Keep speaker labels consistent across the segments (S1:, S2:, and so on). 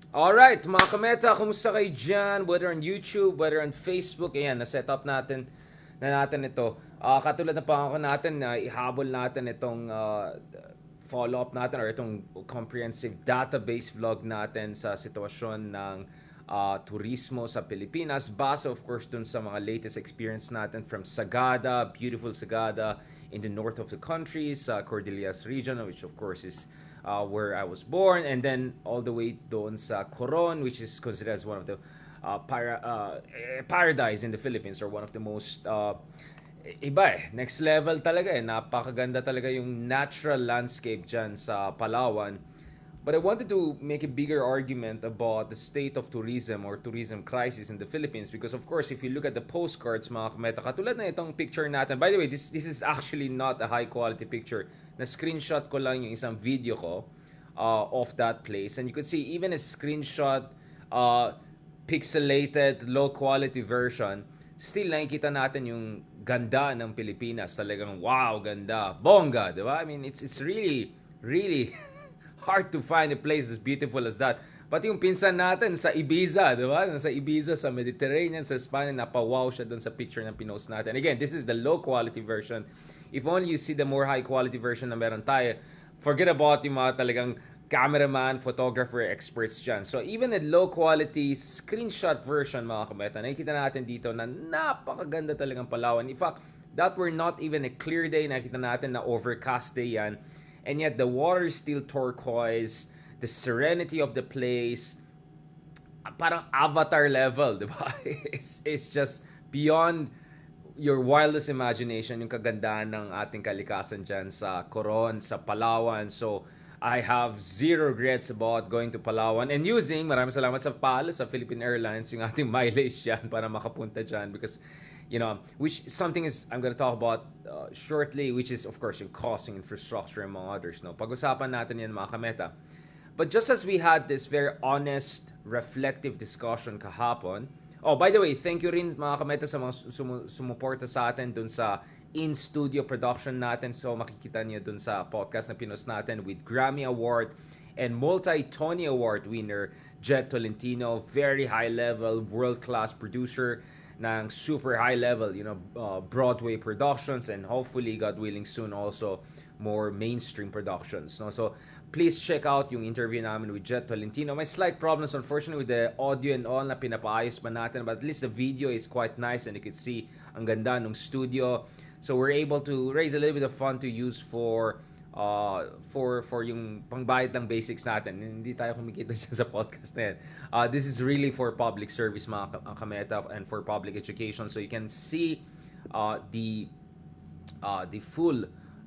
S1: Alright, mga kameta, kumusta kayo dyan? Whether on YouTube, whether on Facebook, ayan, na-set up natin ito. Katulad na pangako natin na ihabol natin itong follow-up natin or itong comprehensive database vlog natin sa sitwasyon ng turismo sa Pilipinas. Base, of course, dun sa mga latest experience natin from Sagada, beautiful Sagada, in the north of the country, sa Cordilleras region, which of course is where I was born, and then all the way doon sa Coron, which is considered as one of the paradise in the Philippines, or one of the most next level talaga napakaganda talaga yung natural landscape dyan sa Palawan. But I wanted to make a bigger argument about the state of tourism or tourism crisis in the Philippines, because of course if you look at the postcards, mga kameta, katulad na itong picture natin. By the way, this is actually not a high quality picture. Na screenshot ko lang yung isang video ko of that place, and you could see even a screenshot, pixelated low quality version, still nakikita natin yung ganda ng Pilipinas. Talagang wow, ganda, bongga, di ba? I mean, it's really hard to find a place as beautiful as that. Pati yung pinsan natin sa Ibiza, di ba? Sa Ibiza, sa Mediterranean, sa Spain, napawaw siya doon sa picture na pinost natin. Again, this is the low quality version. If only you see the more high quality version na meron tayo, forget about yung mga talagang cameraman, photographer, experts dyan. So even a low quality screenshot version, mga kameta, nakikita natin dito na napakaganda talagang Palawan. In fact, that were not even a clear day, nakikita natin na overcast day yan. And yet the water is still turquoise, the serenity of the place, parang avatar level, di ba? It's just beyond your wildest imagination yung kagandahan ng ating kalikasan dyan sa Coron, sa Palawan. So I have zero regrets about going to Palawan and using, maraming salamat sa PAL, sa Philippine Airlines, yung ating mileage dyan para makapunta dyan, because which something is I'm going to talk about shortly, which is of course yung costing infrastructure among others. No, pag-usapan natin yan, mga kameta. But just as we had this very honest, reflective discussion kahapon. Oh, by the way, thank you rin, mga kameta, sa mga sumuporta sa atin dun sa in-studio production natin. So makikita niyo dun sa podcast na pinost natin with Grammy Award and multi-Tony Award winner Jet Tolentino. Very high-level, world-class producer ng super high level, Broadway productions, and hopefully, God willing, soon also more mainstream productions. No? So please check out yung interview namin with Jet Tolentino. May slight problems, unfortunately, with the audio and all na pinapaayos pa natin, but at least the video is quite nice and you can see ang ganda ng studio. So we're able to raise a little bit of fund to use for yung pangbayad ng basics natin. Hindi tayo kumikita siya sa podcast na yan. This is really for public service, mga kameta, and for public education. So you can see the full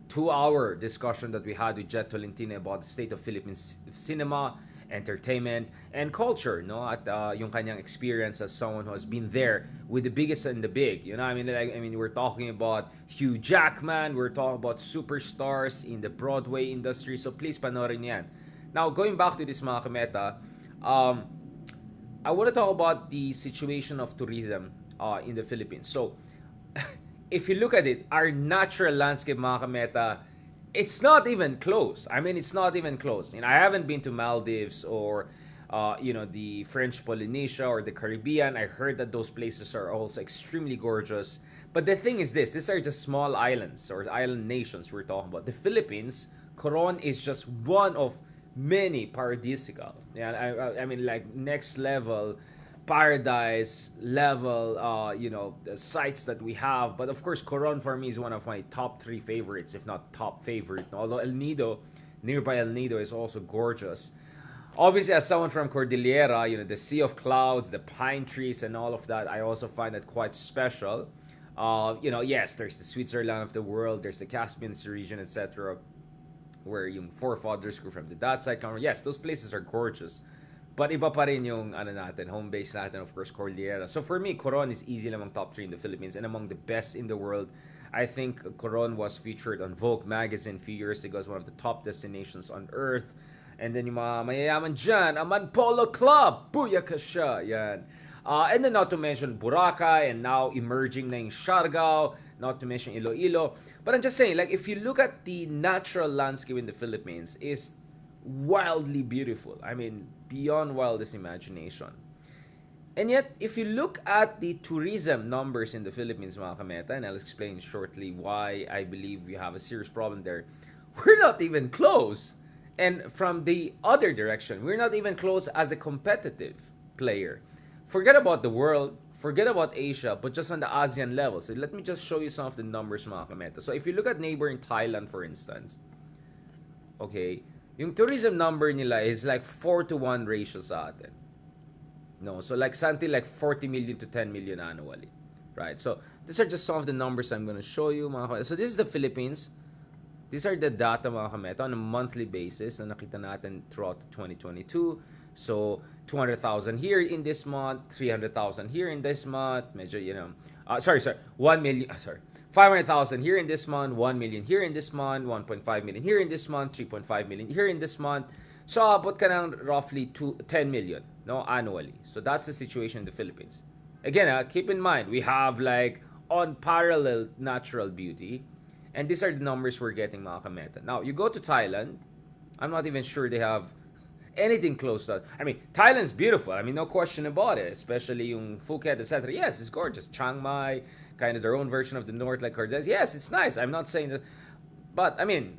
S1: 2-hour discussion that we had with Jet Tolentino about the state of Philippine cinema, entertainment, and culture, no? At yung kanyang experience as someone who has been there with the biggest and the big. I mean, we're talking about Hugh Jackman, we're talking about superstars in the Broadway industry. So please panoorin yan. Now, going back to this, mga kameta, I want to talk about the situation of tourism in the Philippines. So, if you look at it, our natural landscape, mga kameta, it's not even close. I mean, it's not even close. I haven't been to Maldives or, the French Polynesia or the Caribbean. I heard that those places are also extremely gorgeous. But the thing is this, these are just small islands or island nations we're talking about. The Philippines, Coron is just one of many paradisical. Yeah, I mean, like next level paradise level the sites that we have. But of course, Coron for me is one of my top 3 favorites, if not top favorite. Although nearby El Nido is also gorgeous. Obviously, as someone from Cordillera, the sea of clouds, the pine trees, and all of that, I also find it quite special. Yes, there's the Switzerland of the world, there's the Caspian region, etc., where yung forefathers grew from that side. Yes, those places are gorgeous. But iba pa rin yung home base natin, of course, Cordillera. So for me, Coron is easily among top 3 in the Philippines and among the best in the world. I think Coron was featured on Vogue magazine a few years ago as one of the top destinations on earth. And then yung mga mayayaman dyan, Aman Polo Club, booyaka siya, yan. And then not to mention Boracay, and now emerging na yung Siargao, not to mention Iloilo. But I'm just saying, like, if you look at the natural landscape in the Philippines, is wildly beautiful. I mean, beyond wildest imagination. And yet, if you look at the tourism numbers in the Philippines, mga kameta, and I'll explain shortly why I believe we have a serious problem there, we're not even close. And from the other direction, we're not even close as a competitive player. Forget about the world, forget about Asia, but just on the ASEAN level. So let me just show you some of the numbers, mga kameta. So if you look at neighboring Thailand, for instance, okay, yung tourism number nila is like 4 to 1 ratio sa atin. No, so like something like 40 million to 10 million annually, right? So these are just some of the numbers I'm going to show you, mga kameta. So this is the Philippines. These are the data, mga kameta, on a monthly basis na nakita natin throughout 2022. So 200,000 here in this month, 300,000 here in this month, medyo, 1 million, 500,000 here in this month, 1 million here in this month, 1.5 million here in this month, 3.5 million here in this month. So abot ka ng roughly 10 million, no, annually. So that's the situation in the Philippines. Again, keep in mind, we have like unparalleled natural beauty. And these are the numbers we're getting, mga kameta. Now, you go to Thailand, I'm not even sure they have anything close to that. I mean, Thailand's beautiful. I mean, no question about it. Especially yung Phuket, etc. Yes, it's gorgeous. Chiang Mai, kind of their own version of the North, like Cordes. Yes, it's nice. I'm not saying that. But, I mean,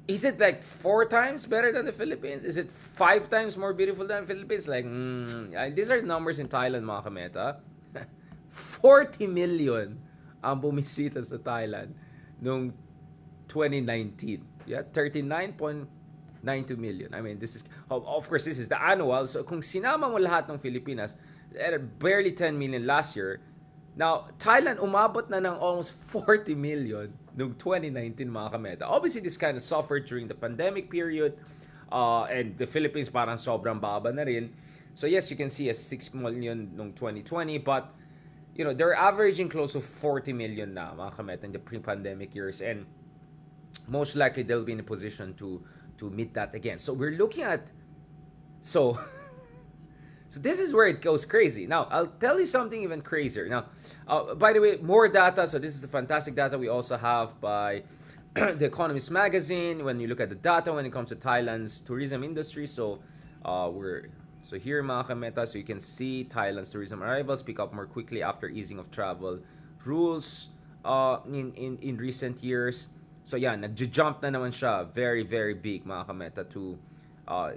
S1: is it like 4 times better than the Philippines? Is it 5 times more beautiful than the Philippines? Like, these are numbers in Thailand, mga kameta. 40 million ang bumisita sa Thailand noong 2019. Yeah, 39.92 million. I mean, this is, of course, this is the annual. So, kung sinama mo lahat ng Filipinas, barely 10 million last year. Now, Thailand umabot na ng almost 40 million noong 2019, mga kameta. Obviously, this kind of suffered during the pandemic period. And the Philippines parang sobrang baba na rin. So, yes, you can see a 6 million noong 2020. But, they're averaging close to 40 million na, mga kameta, in the pre-pandemic years. And most likely, they'll be in a position to meet that again. So, we're looking at... So this is where it goes crazy. Now, I'll tell you something even crazier. Now, by the way, more data. So this is the fantastic data we also have by The Economist magazine. When you look at the data when it comes to Thailand's tourism industry, so here, mga kameta, so you can see Thailand's tourism arrivals pick up more quickly after easing of travel rules in recent years. So yeah, nag-jump na naman siya, very very big, mga kameta, to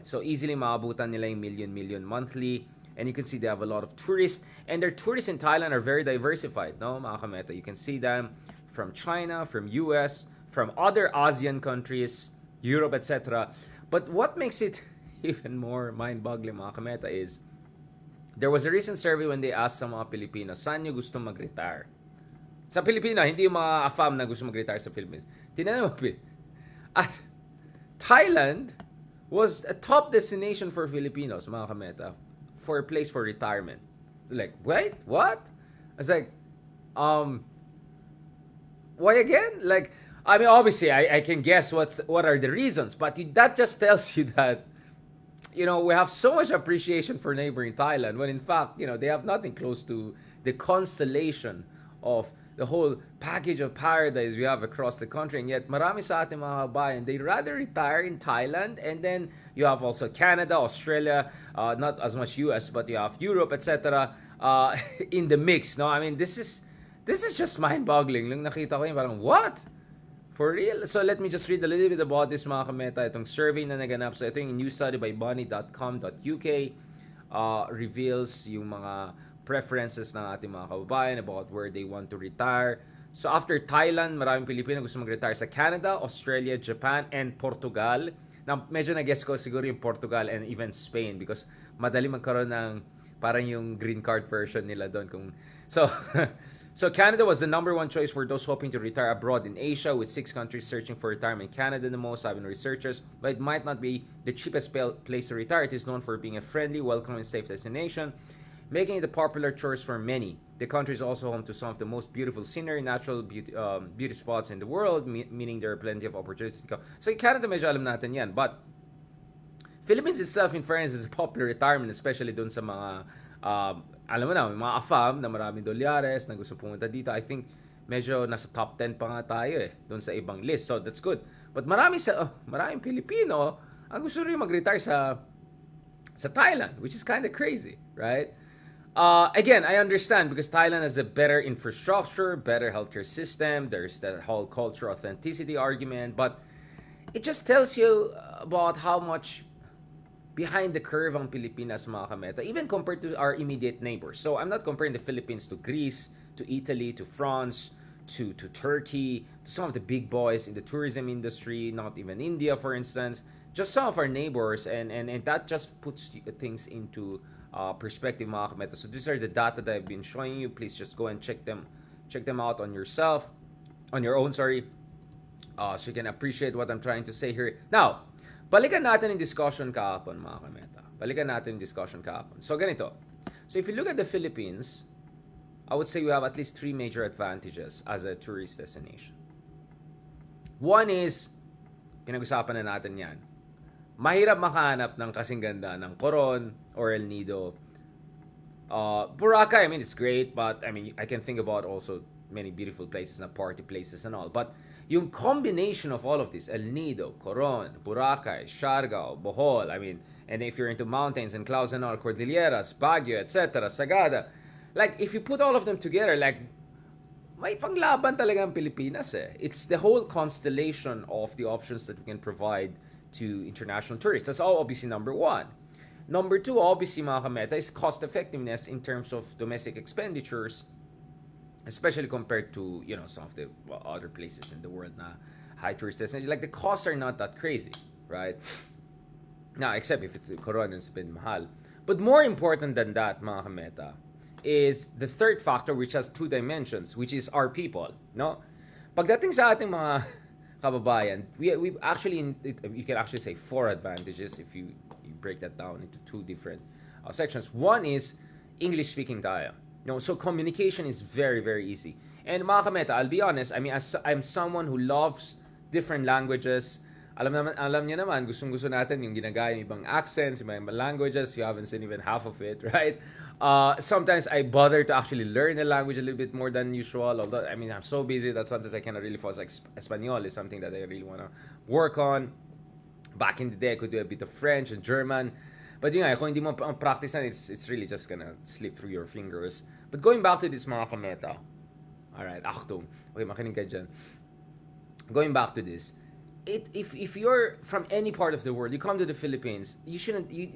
S1: so easily maabutan nila yung million monthly. And you can see they have a lot of tourists. And their tourists in Thailand are very diversified, no, mga kameta. You can see them from China, from US, from other ASEAN countries, Europe, etc. But what makes it even more mind-boggling, mga kameta, is there was a recent survey when they asked sa mga Pilipino, saan nyo gusto mag-retire? Sa Pilipino, hindi yung mga AFAM na gusto mag-retire sa Philippines. Tinanong mo, at Thailand was a top destination for Filipinos, mga kameta, for a place for retirement. Like, wait, what? I was like, why again? Like, I mean, obviously, I can guess what are the reasons, but that just tells you that, we have so much appreciation for neighboring Thailand when in fact, they have nothing close to the constellation of the whole package of paradise we have across the country. And yet, marami sa ating mga kabayan, they rather retire in Thailand. And then you have also Canada, Australia, not as much US, but you have Europe, etc. In the mix. No, I mean, this is just mind-boggling. Nung nakita ko yun, parang, what? For real? So let me just read a little bit about this, mga kameta. Itong survey na naganap. So ito yung new study by bunny.com.uk reveals yung mga preferences ng ating mga kababayan about where they want to retire. So after Thailand, maraming Pilipino gusto mag-retire sa Canada, Australia, Japan, and Portugal. Now, medyo na-guess ko siguro yung Portugal and even Spain because madali magkaroon ng parang yung green card version nila doon. So Canada was the number one choice for those hoping to retire abroad in Asia, with 6 countries searching for retirement. Canada the most, sabi ng researchers, but it might not be the cheapest place to retire. It is known for being a friendly, welcoming, and safe destination, making it a popular choice for many. The country is also home to some of the most beautiful scenery, natural beauty spots in the world, meaning there are plenty of opportunities to come. So in Canada, medyo alam natin yan. But Philippines itself, in fairness, is a popular retirement, especially dun sa mga, alam mo na, mga AFAM na maraming dolyares na gusto pumunta dito. I think medyo nasa top 10 pa nga tayo dun sa ibang list. So that's good. But maraming Pilipino ang gusto rin mag-retire sa Thailand, which is kind of crazy, right? Again, I understand because Thailand has a better infrastructure, better healthcare system. There's that whole cultural authenticity argument, but it just tells you about how much behind the curve ang Pilipinas, mga kameta, even compared to our immediate neighbors. So I'm not comparing the Philippines to Greece, to Italy, to France, to Turkey, to some of the big boys in the tourism industry, not even India, for instance. Just some of our neighbors, and that just puts things into perspective, mga kameta. So these are the data that I've been showing you. Please just go and check them out on your own, sorry. So you can appreciate what I'm trying to say here. Now, balikan natin yung discussion kahapon, mga kameta. Balikan natin yung discussion kahapon. So ganito. So if you look at the Philippines, I would say we have at least 3 major advantages as a tourist destination. One is, pinag-usapan na natin yan, mahirap makahanap ng kasing ganda ng Coron or El Nido. Boracay, I mean, it's great, but I mean, I can think about also many beautiful places na party places and all. But yung combination of all of this, El Nido, Coron, Boracay, Siargao, Bohol, I mean, and if you're into mountains and clouds and all, Cordilleras, Baguio, etc., Sagada, like, if you put all of them together, like, may panglaban talaga ang Pilipinas eh. It's the whole constellation of the options that we can provide to international tourists. That's all obviously number one. Number two, obviously, mga kameta, is cost effectiveness in terms of domestic expenditures, especially compared to, you know, some of the other places in the world na high tourist destinations. Like, the costs are not that crazy, right? Now, except if it's Coron and it's been mahal. But more important than that, mga kameta, is the third factor, which has 2 dimensions, which is our people, no? Pagdating sa ating mga kababayan, we actually, you can actually say 4 advantages if you break that down into 2 different sections. One is English-speaking tayo. No, so communication is very, very easy. And mga kameta, I'll be honest, I mean, I'm someone who loves different languages. Alam niyo naman, gustong-gusto natin yung ginagaya ng ibang accents, ibang languages. You haven't seen even half of it, right? Sometimes I bother to actually learn the language a little bit more than usual. Although, I mean, I'm so busy that sometimes I cannot really focus. Like, Espanol is something that I really want to work on. Back in the day, I could do a bit of French and German. But yun nga, kung hindi mo practice na, it's really just gonna slip through your fingers. But going back to this, mga kameta. Alright, Achtung. Okay, makinig ka dyan. Going back to this. If you're from any part of the world, you come to the Philippines, you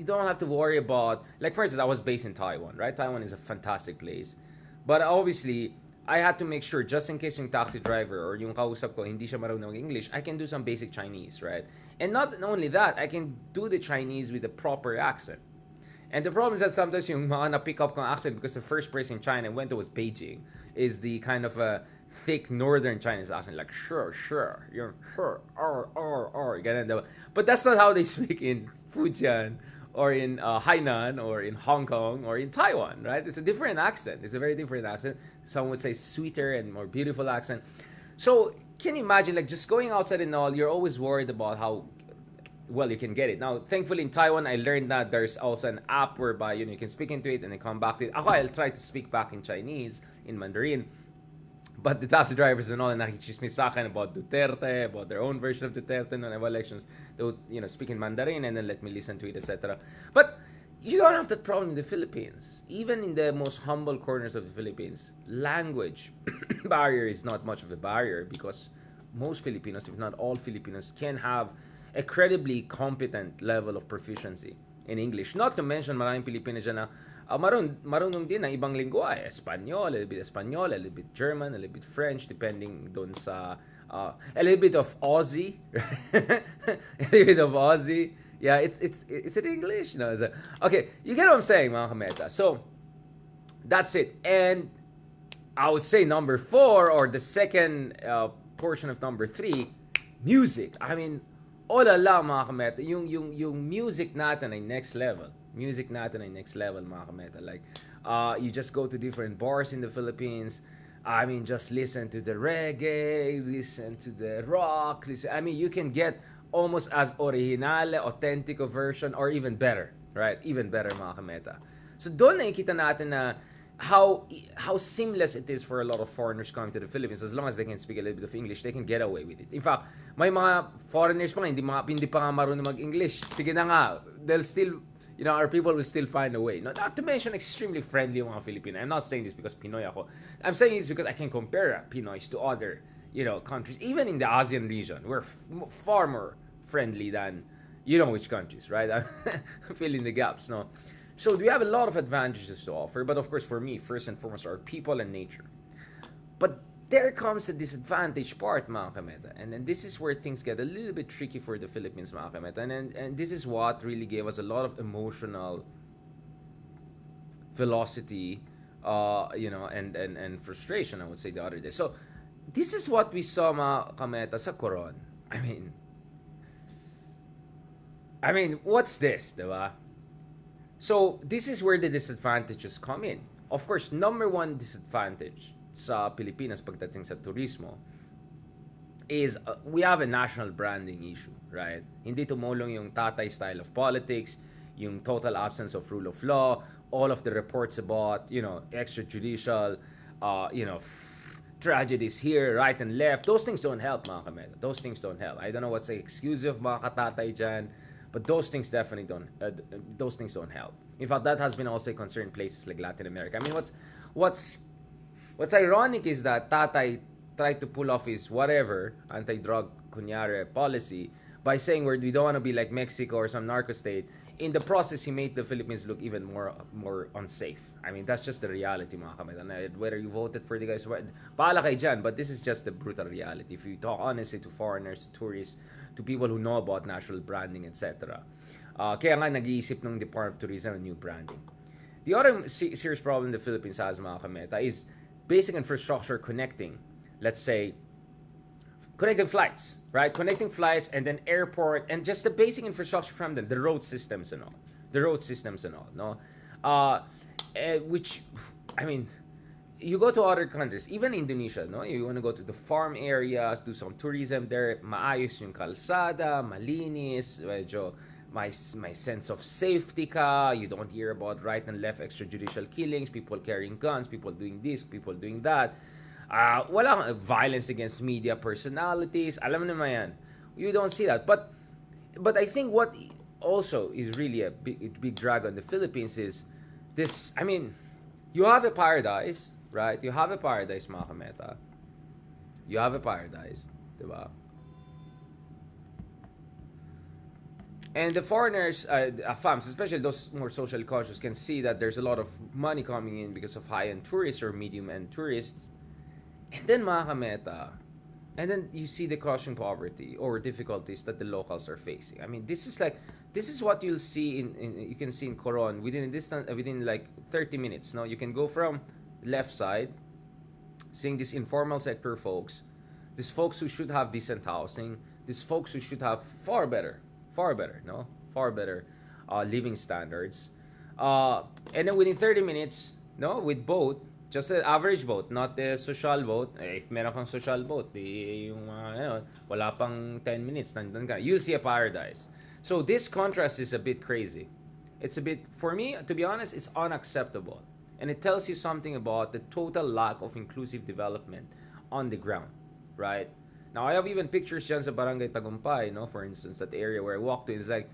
S1: don't have to worry about, like, for instance, I was based in Taiwan, right? Taiwan is a fantastic place. But obviously, I had to make sure, just in case yung taxi driver or yung kausap ko, hindi siya marunong English, I can do some basic Chinese, right? And not only that, I can do the Chinese with a proper accent. And the problem is that sometimes yung mga na-pick up kong accent, because the first place in China I went to was Beijing, is the kind of a thick northern Chinese accent, like sure, you're sure, ganun, diba? But that's not how they speak in Fujian or in Hainan or in Hong Kong or in Taiwan, right? It's a different accent. It's a very different accent. Some would say sweeter and more beautiful accent. So can you imagine, like, just going outside and all, you're always worried about how well you can get it. Now, thankfully in Taiwan, I learned that there's also an app whereby, you know, you can speak into it and then come back to it. I'll try to speak back in Chinese, in Mandarin. But the taxi drivers and all, and nakichismis sa akin about Duterte, about their own version of Duterte in the elections. They would, you know, speak in Mandarin and then let me listen to it, etc. But you don't have that problem in the Philippines. Even in the most humble corners of the Philippines, language barrier is not much of a barrier, because most Filipinos, if not all Filipinos, can have a credibly competent level of proficiency in English. Not to mention, maraming Pilipino dyan na marunong din ng ibang lingua, Espanyol, a little bit German, a little bit French, depending dun sa, a little bit of Aussie, right? A little bit of Aussie. Yeah, it's it English? No, okay, you get what I'm saying, mga kameta. So, that's it. And I would say number 4, or the second portion of number 3, music. I mean, olala, mga kameta, yung music natin ay next level. Music natin ay next level, mga kameta. Like, you just go to different bars in the Philippines. I mean, just listen to the reggae, listen to the rock. I mean, you can get almost as original, authentic a version, or even better, right? Even better, mga kameta. So, doon nakikita natin na how seamless it is for a lot of foreigners coming to the Philippines. As long as they can speak a little bit of English, they can get away with it. In fact, may mga foreigners pa nga, hindi pa nga marunong mag-English. Sige na nga, they'll still, our people will still find a way. Not to mention, extremely friendly yung mga Filipino. I'm not saying this because Pinoy ako. I'm saying this because I can compare Pinoys to other, countries. Even in the ASEAN region, we're far more friendly than, which countries, right? I'm filling the gaps, no? So we have a lot of advantages to offer, but of course for me, first and foremost, are people and nature. But there comes the disadvantage part, mga kameta. And this is where things get a little bit tricky for the Philippines, mga kameta. And this is what really gave us a lot of emotional velocity, and frustration, I would say, the other day. So this is what we saw, mga kameta, sa Coron. I mean, what's this, diba? So, this is where the disadvantages come in. Of course, number one disadvantage sa Pilipinas pagdating sa turismo is we have a national branding issue, right? Hindi tumulong yung tatay style of politics, yung total absence of rule of law, all of the reports about, extrajudicial, tragedies here, right and left. Those things don't help, mga kameta. Those things don't help. I don't know what's the excuse of mga katatay dyan, but those things definitely don't. Those things don't help. In fact, that has been also a concern in places like Latin America. I mean, what's ironic is that Tatay tried to pull off his whatever anti-drug kunyari policy by saying we don't want to be like Mexico or some narco state. In the process, he made the Philippines look even more unsafe. I mean, that's just the reality, mga kameta. Whether you voted for the guys, bahala kay dyan, but this is just the brutal reality. If you talk honestly to foreigners, to tourists, to people who know about national branding, etc. Kaya nga nag-iisip ng Department of Tourism ng new branding. The other serious problem the Philippines has, mga kameta, is basic infrastructure connecting, let's say, connecting flights, right? Connecting flights and then airport and just the basic infrastructure from them, the road systems and all, no? Which, I mean, you go to other countries, even Indonesia, no? You want to go to the farm areas, do some tourism there, maayos yung kalsada, malinis, medyo my sense of safety ka, you don't hear about right and left extrajudicial killings, people carrying guns, people doing this, people doing that. Walang violence against media personalities. Alam naman yan. You don't see that. But I think what also is really a big drag on the Philippines is this. I mean, you have a paradise, right? You have a paradise, mga kameta. You have a paradise, diba? And the foreigners, FAMs, especially those more social conscious, can see that there's a lot of money coming in because of high-end tourists or medium-end tourists. And then, mga kameta, and then you see the crushing poverty or difficulties that the locals are facing. I mean, this is what you'll see you can see in Coron within like 30 minutes. No, you can go from left side, seeing these informal sector folks, these folks who should have decent housing, these folks who should have far better living standards, and then within 30 minutes, no, with boat. Just an average boat, not the social boat. If meron kang social boat, wala pang 10 minutes, nandun ka. You'll see a paradise. So this contrast is a bit crazy. It's a bit, for me, to be honest, it's unacceptable. And it tells you something about the total lack of inclusive development on the ground, right? Now, I have even pictures dyan sa Barangay Tagumpay, no? For instance, that area where I walked to, is like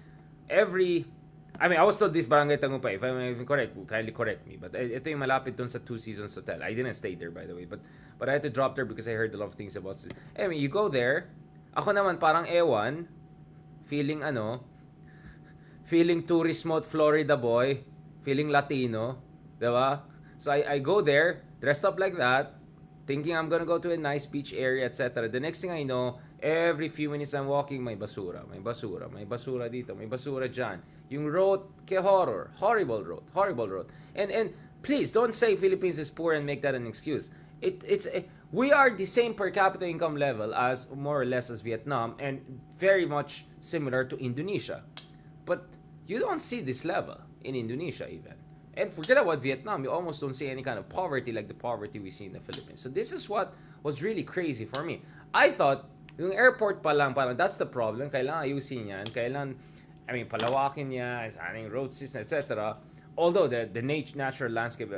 S1: I was told this Barangay Tagumpay. If I'm even correct, kindly correct me. But ito yung malapit dun sa Two Seasons Hotel. I didn't stay there, by the way. But I had to drop there because I heard a lot of things about it. I mean, you go there. Ako naman parang ewan. Feeling tourist mode Florida boy. Feeling Latino. Diba? So I go there, dressed up like that, thinking I'm gonna go to a nice beach area, etc. The next thing I know, every few minutes I'm walking, may basura dito, may basura dyan. Yung road, horrible road. And please, don't say Philippines is poor and make that an excuse. We are the same per capita income level as, more or less, as Vietnam, and very much similar to Indonesia. But you don't see this level in Indonesia even. And forget about Vietnam, you almost don't see any kind of poverty like the poverty we see in the Philippines. So this is what was really crazy for me. I thought, yung airport pa lang, parang that's the problem. Kailangan ayusin yan. Palawakin niya, adding road system, etc. although the natural landscape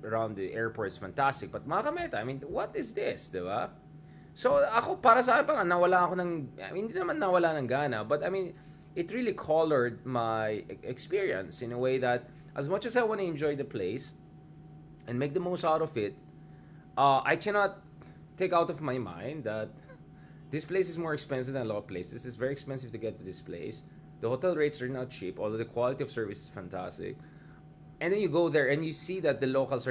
S1: around the airport is fantastic, but mga kameta, I mean, what is this, di ba? So ako, para sa akin, parang nawala ako ng, I mean, hindi naman nawala ng gana, but I mean, it really colored my experience in a way that as much as I want to enjoy the place and make the most out of it, I cannot take out of my mind that this place is more expensive than a lot of places. It's very expensive to get to this place. The hotel rates are not cheap, although the quality of service is fantastic. And then you go there and you see that the locals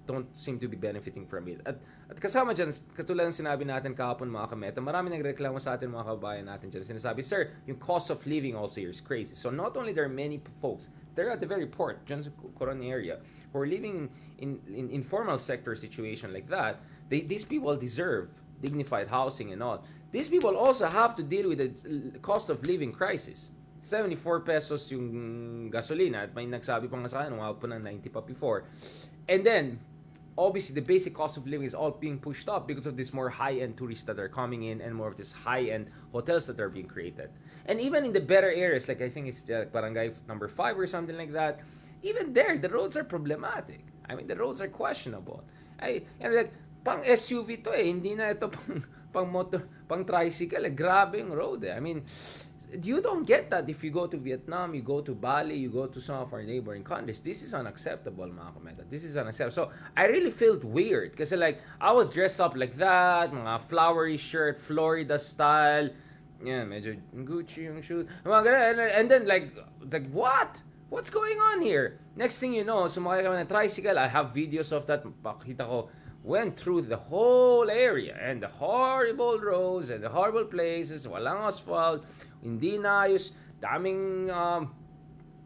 S1: don't seem to be benefiting from it. At kasama dyan, katulad ng sinabi natin kahapon mga kameta, marami nagreklamo sa atin mga kabayan natin dyan. Sinasabi, sir, yung cost of living also here is crazy. So not only there are many folks, they're at the very port, dyan sa Coron area, who are living in informal sector situation like that. These people deserve dignified housing and all. These people also have to deal with the cost of living crisis. 74 pesos yung gasolina at may nagsabi pa nga sa akin, umabot pa ng 90 pa before. And then, obviously, the basic cost of living is all being pushed up because of this more high-end tourists that are coming in and more of this high-end hotels that are being created. And even in the better areas, like I think it's Barangay number 5 or something like that, even there, the roads are problematic. I mean, the roads are questionable. And like, pang SUV to hindi na ito pang motor, pang tricycle, grabe yung road I mean, you don't get that if you go to Vietnam, you go to Bali, you go to some of our neighboring countries. This is unacceptable, mga komenta. This is unacceptable. So, I really felt weird kasi like, I was dressed up like that, mga flowery shirt, Florida style, yeah, medyo Gucci yung shoes, mga ganun. And then like what? What's going on here? Next thing you know, sumakay kami ng tricycle. I have videos of that. Pakita ko, went through the whole area and the horrible roads and the horrible places, walang asphalt, hindi naayos, daming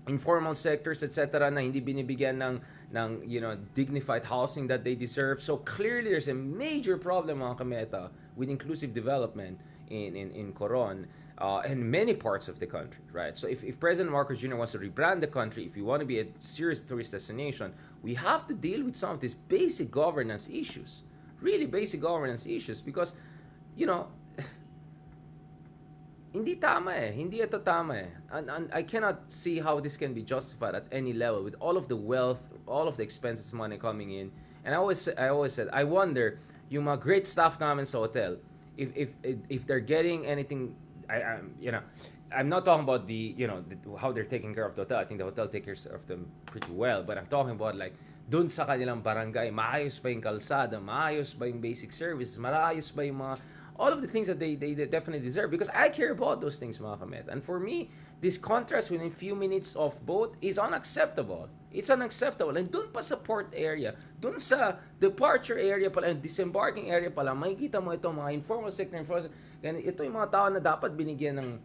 S1: informal sectors, etc. na hindi binibigyan ng dignified housing that they deserve. So clearly there's a major problem mga kameta with inclusive development in Coron and many parts of the country, right? So if President Marcos Jr. wants to rebrand the country, if we want to be a serious tourist destination, we have to deal with some of these basic governance issues, really basic governance issues, because, hindi tama hindi ito tama and I cannot see how this can be justified at any level with all of the wealth, all of the expenses, money coming in. And I always said, I wonder, yung mga great staff namin sa hotel, if they're getting anything. I'm not talking about how they're taking care of the hotel. I think the hotel takes care of them pretty well. But I'm talking about like dun sa kanilang barangay, maayos ba yung kalsada, maayos ba yung basic services, maayos ba yung mga all of the things that they definitely deserve, because I care about those things, mga kamet. And for me, this contrast within a few minutes of boat is unacceptable. It's unacceptable. And dun pa sa port area, dun sa departure area pala, and disembarking area pala, makikita mo ito, mga informal sector, ito yung mga tao na dapat binigyan ng.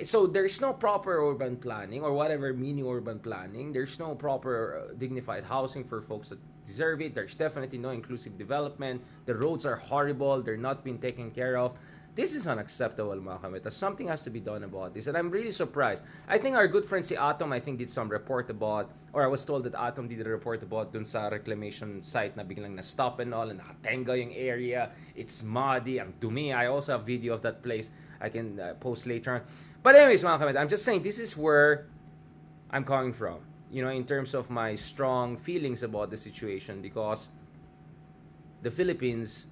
S1: So there's no proper urban planning or whatever mini urban planning. There's no proper dignified housing for folks that deserve it. There's definitely no inclusive development. The roads are horrible. They're not being taken care of. This is unacceptable, mga kameta. Something has to be done about this. And I'm really surprised. I think our good friend si Atom, did some report about, or I was told that Atom did a report about dun sa reclamation site na biglang na-stop and all, and nakatenga yung area. It's muddy, ang dumi. I also have video of that place I can post later on. But anyways, mga kameta, I'm just saying this is where I'm coming from. In terms of my strong feelings about the situation, because the Philippines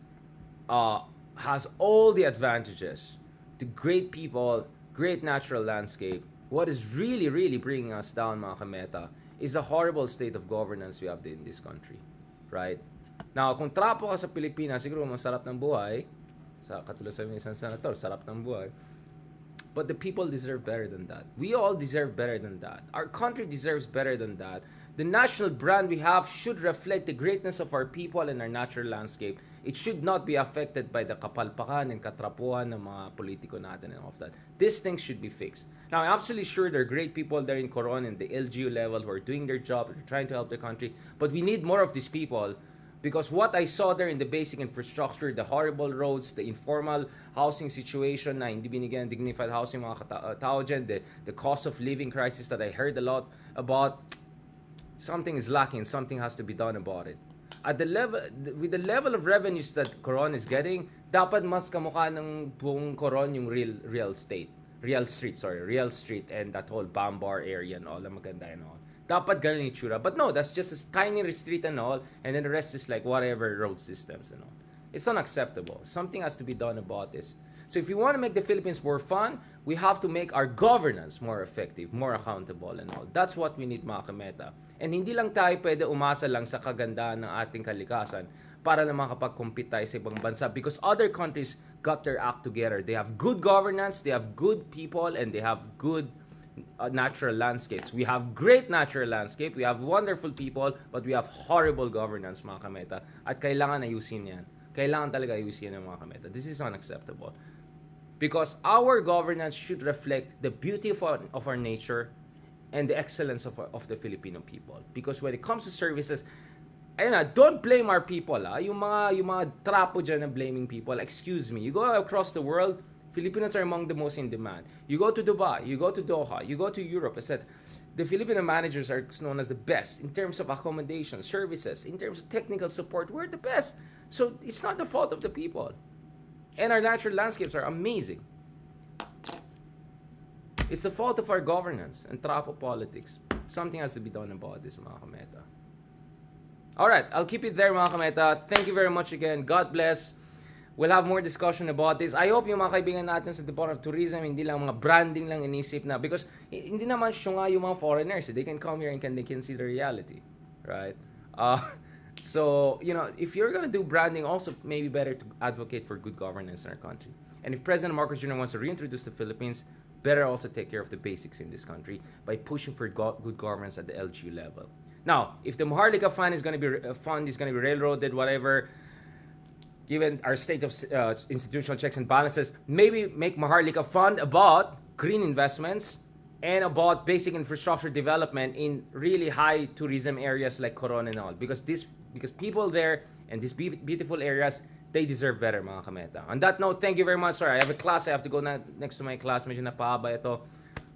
S1: has all the advantages, the great people, great natural landscape. What is really, really bringing us down, mga kameta, is the horrible state of governance we have in this country, right? Now, kung trapo ka sa Pilipinas, siguro masarap ng buhay, sa katulad sa isang senator, sarap ng buhay. But the people deserve better than that. We all deserve better than that. Our country deserves better than that. The national brand we have should reflect the greatness of our people and our natural landscape. It should not be affected by the kapalpakan and katrapuan ng mga politiko natin and all of that. These things should be fixed. Now, I'm absolutely sure there are great people there in Coron and the LGU level who are doing their job, who are trying to help the country. But we need more of these people. Because what I saw there in the basic infrastructure, the horrible roads, the informal housing situation na hindi binigyan ng dignified housing mga tao dyan, the cost of living crisis that I heard a lot about, something is lacking. Something has to be done about it. At the level, with the level of revenues that Coron is getting, dapat mas kamukha ng buong Coron yung real street and that whole Bambar area and all, ang maganda and all. Dapat ganun yung itsura. But no, that's just a tiny street and all, and then the rest is like whatever road systems and all. It's unacceptable. Something has to be done about this. So if we want to make the Philippines more fun, we have to make our governance more effective, more accountable and all. That's what we need, mga kameta. And hindi lang tayo pwede umasa lang sa kagandahan ng ating kalikasan para na makapag-compete tayo sa ibang bansa because other countries got their act together. They have good governance, they have good people, and they have good natural landscapes. We have great natural landscape, we have wonderful people, but we have horrible governance, mga kameta. At kailangan ayusin yan. Kailangan talaga ayusin yan, mga kameta. This is unacceptable. Because our governance should reflect the beauty of our nature and the excellence of the Filipino people. Because when it comes to services, ayun na, don't blame our people. Yung mga trapo dyan na blaming people. Excuse me. You go across the world, Filipinos are among the most in demand. You go to Dubai, you go to Doha, you go to Europe. I said, the Filipino managers are known as the best in terms of accommodation, services, in terms of technical support. We're the best. So it's not the fault of the people. And our natural landscapes are amazing. It's the fault of our governance and trapo politics. Something has to be done about this, mga kameta. Alright, I'll keep it there, mga kameta. Thank you very much again. God bless. We'll have more discussion about this. I hope yung mga kaibigan natin sa Department of Tourism, hindi lang mga branding lang inisip na. Because hindi naman siya nga yung mga foreigners. They can come here and they can see the reality. Right? So, if you're going to do branding, also maybe better to advocate for good governance in our country. And if President Marcos Jr. wants to reintroduce the Philippines, better also take care of the basics in this country by pushing for good governance at the LGU level. Now, if the Maharlika fund is going to be railroaded, whatever, given our state of institutional checks and balances, maybe make Maharlika fund about green investments and about basic infrastructure development in really high tourism areas like Coron and all. Because people there and these beautiful areas, they deserve better, mga kameta. On that note, thank you very much. Sorry, I have a class. I have to go next to my class. Medyo napahaba ito.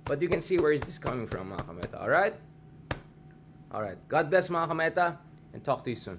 S1: But you can see where is this coming from, mga kameta. Alright? Alright. God bless, mga kameta. And talk to you soon.